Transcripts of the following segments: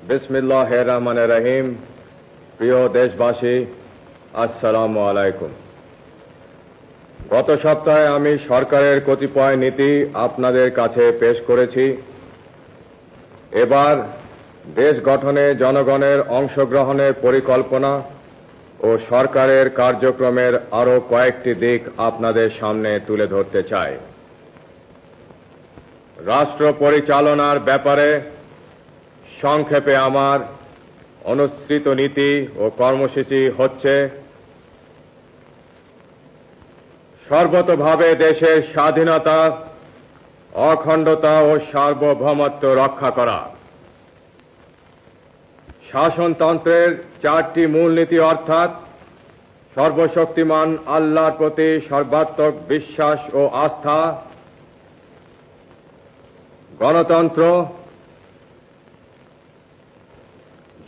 বিসমিল্লাহির রহমানির রহিম। প্রিয় দেশবাসী, আসসালামু আলাইকুম। গত সপ্তাহে আমি সরকারের কতিপয় নীতি আপনাদের কাছে পেশ করেছি। এবার দেশ গঠনে জনগণের অংশগ্রহণের পরিকল্পনা ও সরকারের কার্যক্রমের আরো কয়েকটি দিক আপনাদের সামনে তুলে ধরতে চাই। রাষ্ট্র পরিচালনার ব্যাপারে সংক্ষেপে আমার অনুসৃত নীতি ও কর্মসূচি হচ্ছে: সর্বতোভাবে দেশের স্বাধীনতা, অখণ্ডতা ও সার্বভৌমত্ব রক্ষা করা। শাসনতন্ত্রের চারটি মূলনীতি অর্থাৎ সর্বশক্তিমান আল্লাহর প্রতি সর্বাত্মক বিশ্বাস ও আস্থা, গণতন্ত্র,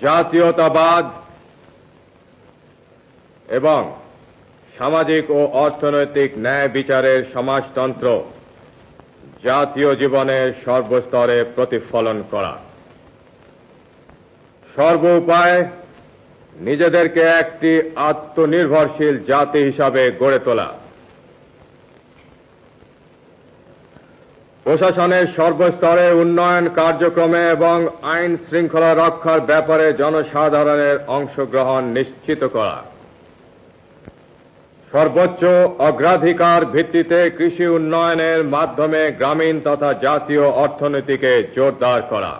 জাতীয়তাবাদ এবং সামাজিক ও অর্থনৈতিক ন্যায় বিচারের সমাজতন্ত্র জাতীয় জীবনের সর্বস্তরে প্রতিফলন করা। সর্বোপায় নিজেদেরকে একটি আত্মনির্ভরশীল জাতি হিসাবে গড়ে তোলা। প্রশাসনের সর্বস্তরে উন্নয়ন কার্যক্রমে এবং আইন শৃঙ্খলা রক্ষার ব্যাপারে জনসাধারণের অংশগ্রহণ নিশ্চিত করা। সর্বোচ্চ অগ্রাধিকার ভিত্তিতে কৃষি উন্নয়নের মাধ্যমে গ্রামীণ তথা জাতীয় অর্থনীতিকে জোরদার করা।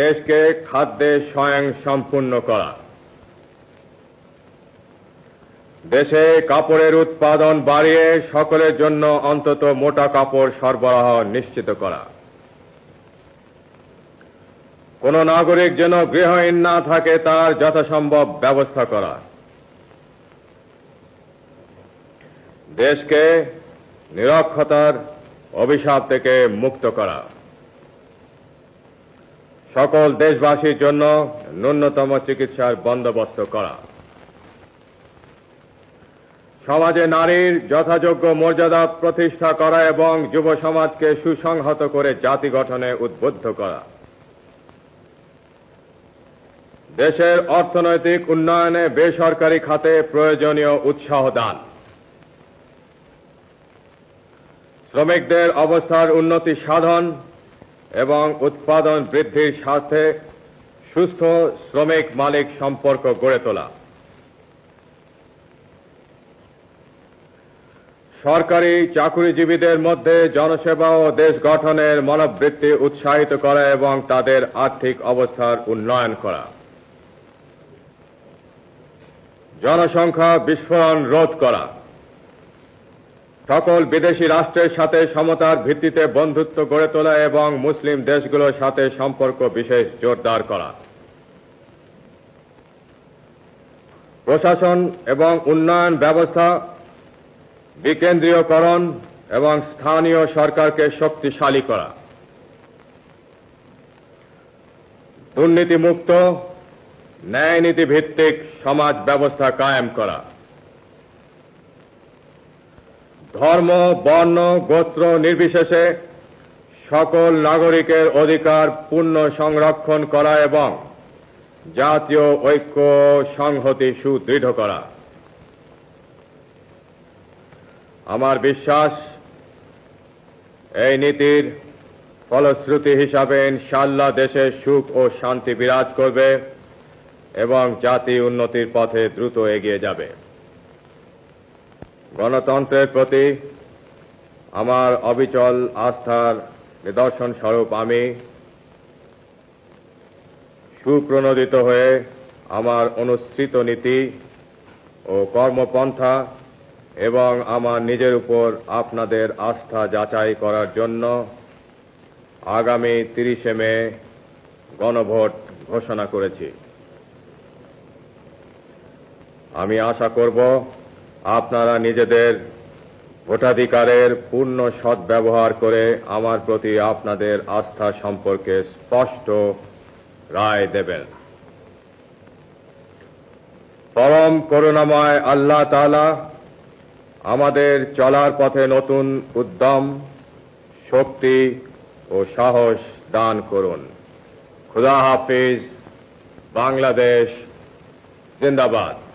দেশকে খাদ্যে স্বয়ংসম্পূর্ণ করা। দেশে কাপড়ের উৎপাদন বাড়িয়ে সকলের জন্য অন্তত মোটা কাপড় সরবরাহ নিশ্চিত করা। কোন নাগরিক যেন গৃহহীন না থাকে তার যথাসম্ভব ব্যবস্থা করা। দেশকে নিরক্ষরতার অভিশাপ থেকে মুক্ত করা। সকল দেশবাসীর জন্য ন্যূনতম চিকিৎসার বন্দোবস্ত করা। সমাজে নারীর যথাযোগ্য মর্যাদা প্রতিষ্ঠা করা এবং যুব সমাজকে সুসংহত করে জাতি গঠনে উদ্বুদ্ধ করা। দেশের অর্থনৈতিক উন্নয়নে বেসরকারি খাতে প্রয়োজনীয় উৎসাহ দান। শ্রমিকদের অবস্থার উন্নতি সাধন এবং উৎপাদন বৃদ্ধির স্বার্থে সুস্থ শ্রমিক মালিক সম্পর্ক গড়ে তোলা। সরকারি চাকুরিজীবীদের মধ্যে জনসেবা ও দেশ গঠনের মনোবৃত্তি উৎসাহিত করা এবং তাদের আর্থিক অবস্থার উন্নয়ন করা। জনসংখ্যা বিস্ফোরণ রোধ করা। সকল বিদেশি রাষ্ট্রের সাথে সমতার ভিত্তিতে বন্ধুত্ব গড়ে তোলা এবং মুসলিম দেশগুলোর সাথে সম্পর্ক বিশেষ জোরদার করা। প্রশাসন এবং উন্নয়ন ব্যবস্থা বিকেন্দ্রীয়করণ এবং স্থানীয় সরকারকে শক্তিশালী করা। দুর্নীতিমুক্ত ন্যায়নীতি ভিত্তিক সমাজ ব্যবস্থা কায়েম করা। ধর্ম, বর্ণ, গোত্র নির্বিশেষে সকল নাগরিকের অধিকার পূর্ণ সংরক্ষণ করা এবং জাতীয় ঐক্য সংহতি সুদৃঢ় করা। আমার বিশ্বাস এই নীতির ফলশ্রুতি হিসাবে ইনশাআল্লাহ দেশে সুখ ও শান্তি বিরাজ করবে এবং জাতি উন্নতির পথে দ্রুত এগিয়ে যাবে। গণতন্ত্রের প্রতি আমার অবিচল আস্থার নিদর্শন স্বরূপ আমি সুপ্রণোদিত হয়ে আমার অনুসৃত নীতি ও কর্মপন্থা এবং আমার নিজের উপর আপনাদের আস্থা যাচাই করার জন্য আগামী 30 মে গণভোট ঘোষণা করেছি। আমি আশা করব আপনারা নিজেদের ভোটাধিকারের পূর্ণ সদ্ব্যবহার করে আমার প্রতি আপনাদের আস্থা সম্পর্কে স্পষ্ট রায় দেবেন। পরম করুণাময় আল্লাহ তাআলা আমাদের চলার পথে নতুন উদ্যম, শক্তি ও সাহস দান করুন। खुदा हाफिज। बांग्लादेश जिंदाबाद।